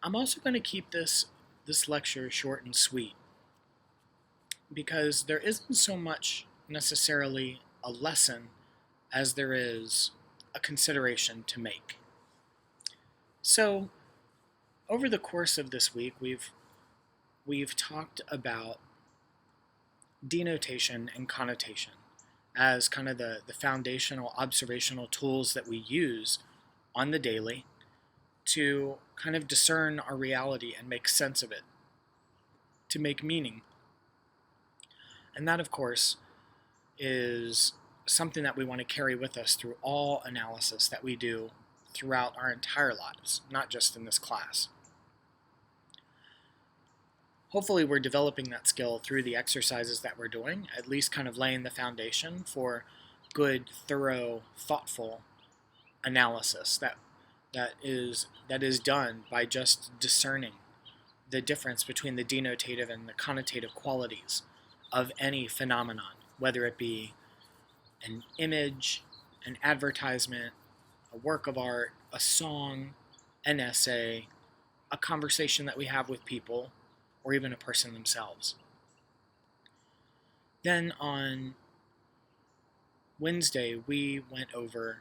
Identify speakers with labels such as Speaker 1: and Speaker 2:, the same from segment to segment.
Speaker 1: I'm also going to keep this lecture short and sweet because there isn't so much necessarily a lesson as there is a consideration to make. So, over the course of this week, we've talked about denotation and connotation as kind of the foundational observational tools that we use on the daily to kind of discern our reality and make sense of it, to make meaning. And that, of course, is something that we want to carry with us through all analysis that we do throughout our entire lives, not just in this class. Hopefully we're developing that skill through the exercises that we're doing, at least kind of laying the foundation for good, thorough, thoughtful analysis that is done by just discerning the difference between the denotative and the connotative qualities of any phenomenon, whether it be an image, an advertisement, a work of art, a song, an essay, a conversation that we have with people, or even a person themselves. Then on Wednesday, we went over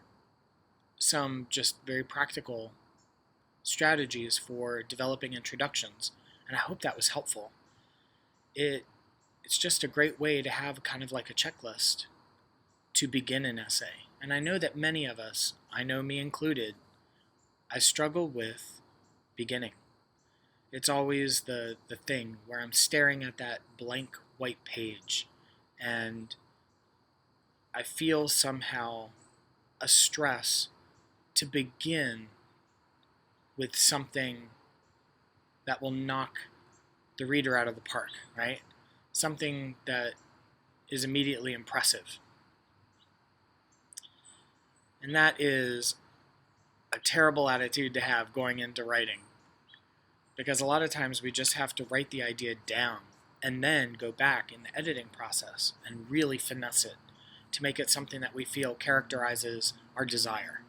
Speaker 1: some just very practical strategies for developing introductions, and I hope that was helpful. It's just a great way to have kind of like a checklist to begin an essay. And I know that many of us, I know me included, I struggle with beginning. It's always the thing where I'm staring at that blank white page and I feel somehow a stress to begin with something that will knock the reader out of the park, right? Something that is immediately impressive. And that is a terrible attitude to have going into writing. Because a lot of times we just have to write the idea down and then go back in the editing process and really finesse it to make it something that we feel characterizes our desire.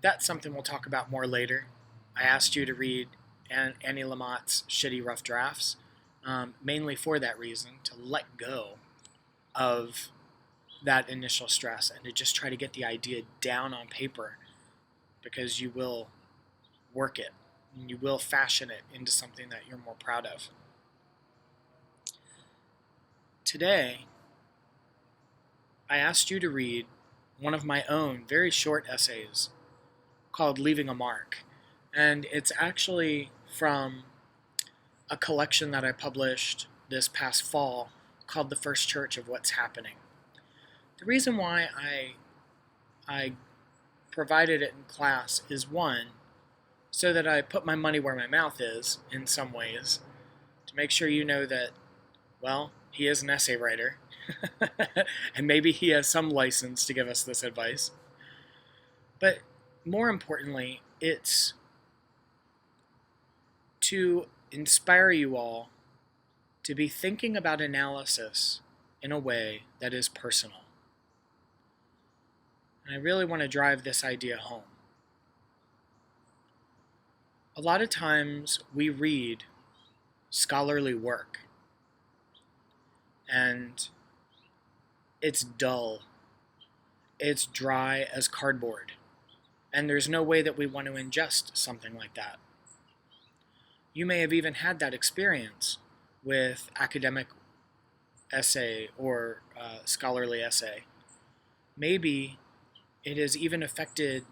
Speaker 1: That's something we'll talk about more later. I asked you to read Annie Lamott's Shitty Rough Drafts, mainly for that reason, to let go of that initial stress and to just try to get the idea down on paper, because you will work it and you will fashion it into something that you're more proud of. Today, I asked you to read one of my own very short essays called Leaving a Mark, and it's actually from a collection that I published this past fall called The First Church of What's Happening. The reason why I provided it in class is, one, so that I put my money where my mouth is in some ways, to make sure you know that, well, he is an essay writer, and maybe he has some license to give us this advice. But more importantly, it's to inspire you all to be thinking about analysis in a way that is personal. And I really want to drive this idea home. A lot of times we read scholarly work and it's dull, it's dry as cardboard, and there's no way that we want to ingest something like that. You may have even had that experience with academic essay or scholarly essay. Maybe it has even affected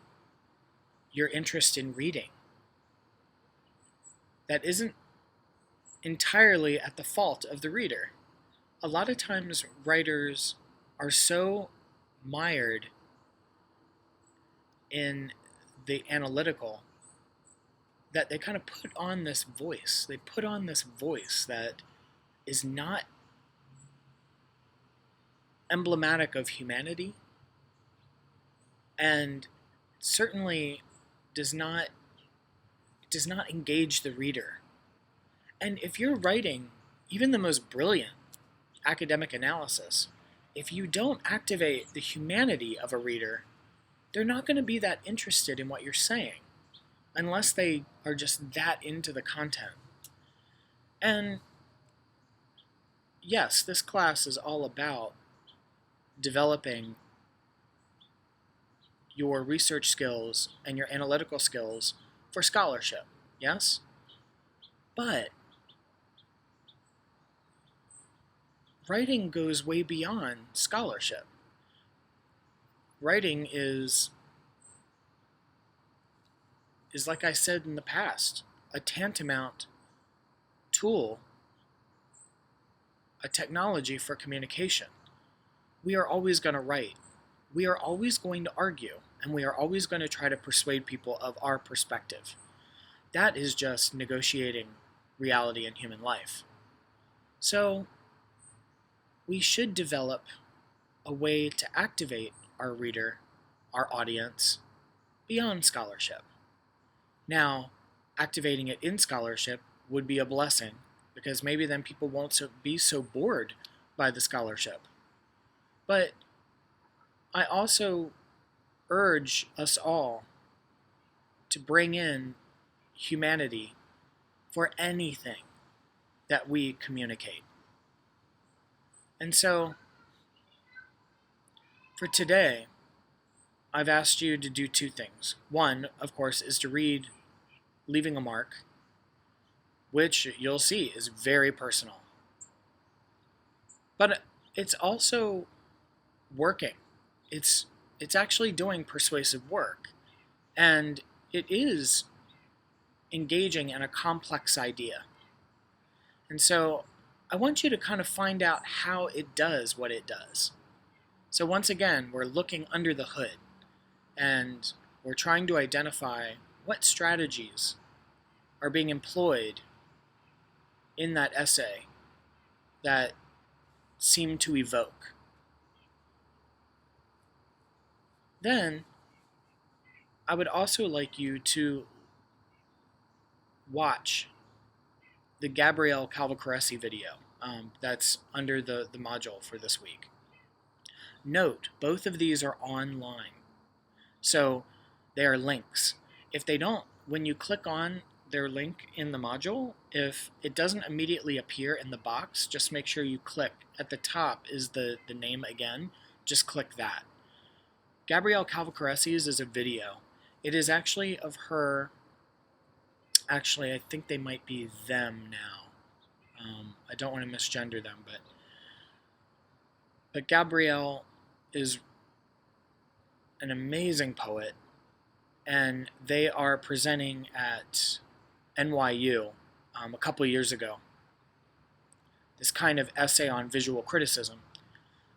Speaker 1: your interest in reading. That isn't entirely at the fault of the reader. A lot of times writers are so mired in the analytical that they kind of put on this voice. They put on this voice that is not emblematic of humanity and certainly does not engage the reader. And if you're writing even the most brilliant academic analysis, if you don't activate the humanity of a reader, they're not going to be that interested in what you're saying. unless they are just that into the content. And yes, this class is all about developing your research skills and your analytical skills for scholarship, yes? But writing goes way beyond scholarship. Writing is like I said in the past, a tantamount tool, a technology for communication. We are always going to write. We are always going to argue, and we are always going to try to persuade people of our perspective. That is just negotiating reality in human life. So, we should develop a way to activate our reader, our audience, beyond scholarship. Now, activating it in scholarship would be a blessing, because maybe then people won't be so bored by the scholarship. But I also urge us all to bring in humanity for anything that we communicate. And so, for today, I've asked you to do two things. One, of course, is to read Leaving a Mark, which you'll see is very personal. But it's also working. It's actually doing persuasive work. And it is engaging in a complex idea. And so I want you to kind of find out how it does what it does. So once again, we're looking under the hood, and we're trying to identify what strategies are being employed in that essay that seem to evoke. Then, I would also like you to watch the Gabrielle Calvacaresi video that's under the module for this week. Note, both of these are online, so they are links. If they don't, when you click on their link in the module, if it doesn't immediately appear in the box, just make sure you click. At the top is the name again, just click that. Gabrielle Calvacaresi's is a video. It is actually of her, actually I think they might be them now. I don't want to misgender them, but Gabrielle is an amazing poet, and they are presenting at NYU a couple of years ago. This kind of essay on visual criticism.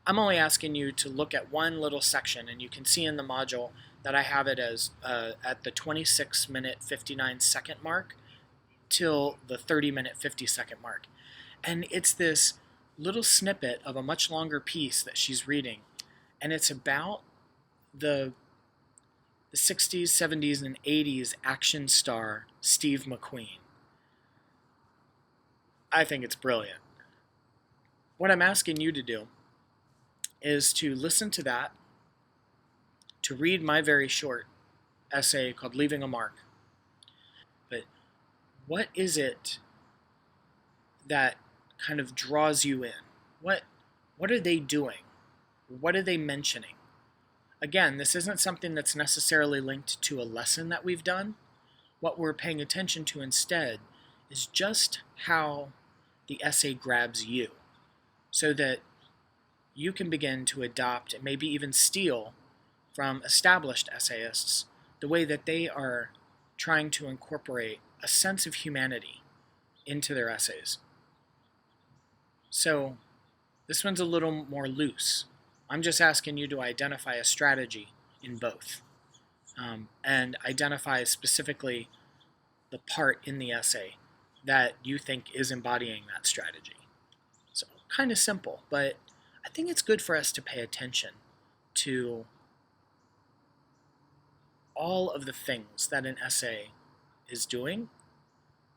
Speaker 1: I'm only asking you to look at one little section, and you can see in the module that I have it as at the 26-minute 59-second mark till the 30-minute 50-second mark. And it's this little snippet of a much longer piece that she's reading, and it's about the 60s, 70s, and 80s action star Steve McQueen. I think it's brilliant. What I'm asking you to do is to listen to that, to read my very short essay called Leaving a Mark. But what is it that kind of draws you in? What are they doing? What are they mentioning? Again, this isn't something that's necessarily linked to a lesson that we've done. What we're paying attention to instead is just how the essay grabs you, so that you can begin to adopt and maybe even steal from established essayists the way that they are trying to incorporate a sense of humanity into their essays. So this one's a little more loose. I'm just asking you to identify a strategy in both, and identify specifically the part in the essay that you think is embodying that strategy. So kind of simple, but I think it's good for us to pay attention to all of the things that an essay is doing,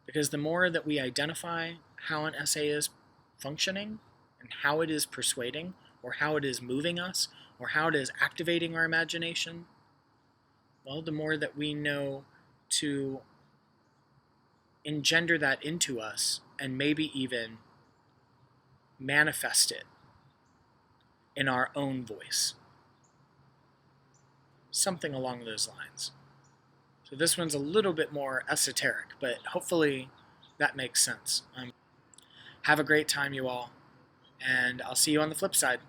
Speaker 1: because the more that we identify how an essay is functioning and how it is persuading, or how it is moving us, or how it is activating our imagination, well, the more that we know to engender that into us and maybe even manifest it in our own voice. Something along those lines. So this one's a little bit more esoteric, but hopefully that makes sense. Have a great time, you all, and I'll see you on the flip side.